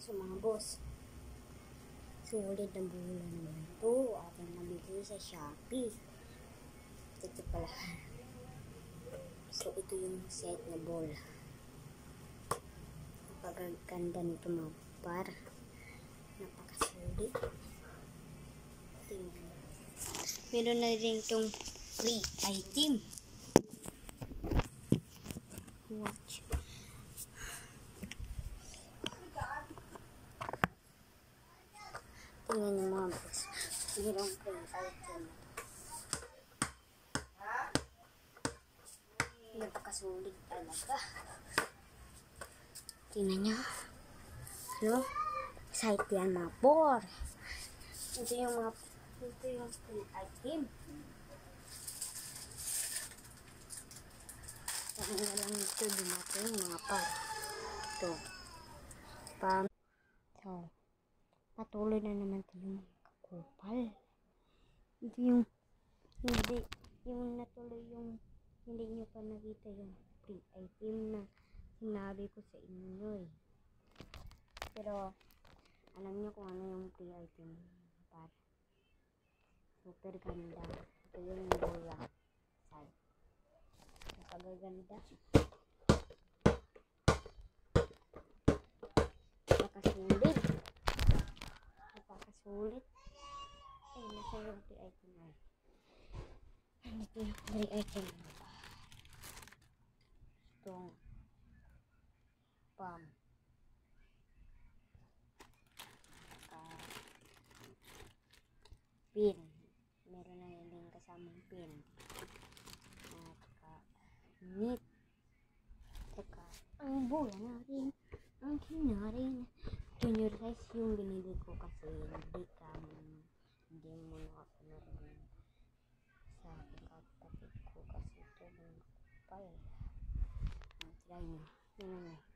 So mga boss, sulit ang bulan naman ito. Ating nabili sa Shopee. Ito pala. So ito yung set na ball. Napakaganda nito mga par. Napakasulit. Tingnan. Meron na rin itong free item. Watch. Tingnan yung mga boss. Merong free item. Napakasulit talaga. Tingnan nyo. Ano? Site yan mga por. Ito yung free item. Saan na lang ito dumating mga par. Ito. So, patuloy na naman ito yung kakupal. Ito yung natuloy yung hindi nyo pa nakita yung free item na sinabi ko sa inyo eh. Pero, alam nyo kung ano yung free item par. Super ganda. Ito yung bola. Napakaganda. Napakasulit. Napakasulit. Ay, nasa yung free item na. Ito yung free item. Itong pam. Pin. Meron na din kasamang pin. Nit. Saka, ang bola natin. Ang kinarin. Junior size yung binili ko kasi hindi mo nakapanood sa pagkakapit ko kasi ito yung kapal. Try nyo. Tingnan nyo.